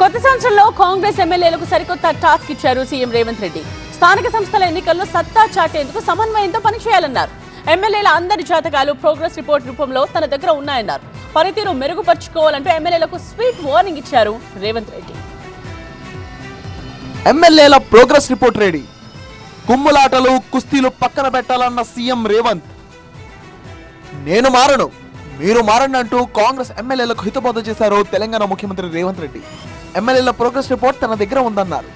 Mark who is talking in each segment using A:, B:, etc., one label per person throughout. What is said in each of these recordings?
A: కొత్త సంవత్సరంలో కాంగ్రెస్ ఎమ్మెల్యేలకు సరికొత్త టాస్క్ ఇచ్చారు సీఎం రేవంత్ రెడ్డి. స్థానిక సంస్థల ఎన్నికల్లో సత్తా చాటేందుకు సమన్వయంతో పనిచేయాలన్నారు. ఎమ్మెల్యేల అందరి జాతకాలు ప్రోగ్రెస్ రిపోర్ట్ రూపంలో తన దగ్గర ఉన్నాయన్నారు. పనితీరు మెరుగుపరుచుకోవాలంటూ ఎమ్మెల్యేలకు స్వీట్ వార్నింగ్ ఇచ్చారు రేవంత్ రెడ్డి.
B: ఎమ్మెల్యేల ప్రోగ్రెస్ రిపోర్ట్ రెడీ. కుమ్ములాటలు కుస్తీలు పక్కన పెట్టాలన్న సీఎం రేవంత్. నేను మారను, మీరు మారండి అంటూ కాంగ్రెస్ ఎమ్మెల్యేలకు హితబోధ చేశారు తెలంగాణ ముఖ్యమంత్రి రేవంత్ రెడ్డి. ఎమ్మెల్యేల ప్రోగ్రెస్ రిపోర్ట్ తన దగ్గర ఉందన్నారు.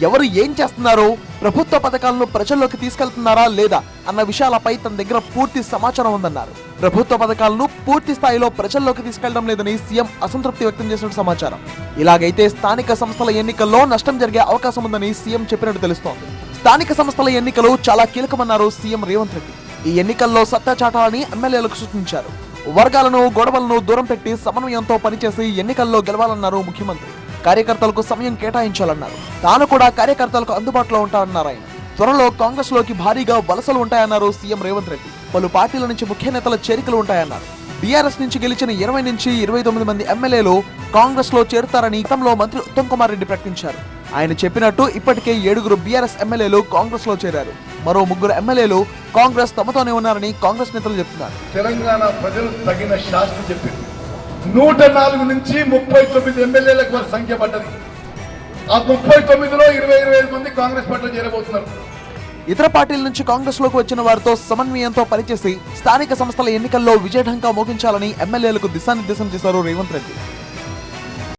B: ఎవరు ఏం చేస్తున్నారో, ప్రభుత్వ పథకాలను ప్రజల్లోకి తీసుకెళ్తున్నారా లేదా అన్న విషయాలపై తన దగ్గర పూర్తి సమాచారం ఉందన్నారు. ప్రభుత్వ పథకాలను పూర్తి స్థాయిలో ప్రజల్లోకి తీసుకెళ్లడం లేదని సీఎం అసంతృప్తి వ్యక్తం చేసినట్టు సమాచారం. ఇలాగైతే స్థానిక సంస్థల ఎన్నికల్లో నష్టం జరిగే అవకాశం ఉందని సీఎం చెప్పినట్టు తెలుస్తోంది. స్థానిక సంస్థల ఎన్నికలు చాలా కీలకమన్నారు సీఎం రేవంత్ రెడ్డి. ఈ ఎన్నికల్లో సత్తా చాటాలని ఎమ్మెల్యేలకు సూచించారు. వర్గాలను గొడవలను దూరం పెట్టి సమన్వయంతో పనిచేసి ఎన్నికల్లో గెలవాలన్నారు ముఖ్యమంత్రి. కార్యకర్తలకు సమయం కేటాయించాలన్నారు. తాను కూడా కార్యకర్తలకు అందుబాటులో ఉంటానన్నారు ఆయన. త్వరలో కాంగ్రెస్ లోకి భారీగా వలసలు ఉంటాయన్నారు సీఎం రేవంత్ రెడ్డి. పలు పార్టీల నుంచి ముఖ్య నేతల చేరికలు ఉంటాయన్నారు. బీఆర్ఎస్ నుంచి గెలిచిన 20 నుంచి 29 మంది ఎమ్మెల్యేలు కాంగ్రెస్ లో చేరుతారని గతంలో మంత్రి ఉత్తమ్ కుమార్ రెడ్డి ప్రకటించారు. ఆయన చెప్పినట్టు ఇప్పటికే 7 బీఆర్ఎస్ ఎమ్మెల్యేలు కాంగ్రెస్ లో చేరారు. మరో 3 ఎమ్మెల్యేలు కాంగ్రెస్ తమతోనే ఉన్నారని కాంగ్రెస్ నేతలు చెప్తున్నారు.
C: తెలంగాణ ప్రజలు తగిన శాస్త్రం చెప్పింది. 104 నుంచి 39 ఎమ్మెల్యేలకు వారి సంఖ్య పడ్డది. ఆ 39లో 20-25 మంది కాంగ్రెస్ పార్టీలో చేరబోతున్నారు.
B: ఇతర పార్టీల నుంచి కాంగ్రెస్ లోకి వచ్చిన వారితో సమన్వయంతో పనిచేసి స్థానిక సంస్థల ఎన్నికల్లో విజయఢంకా మోగించాలని ఎమ్మెల్యేలకు దిశానిర్దేశం చేశారు రేవంత్ రెడ్డి.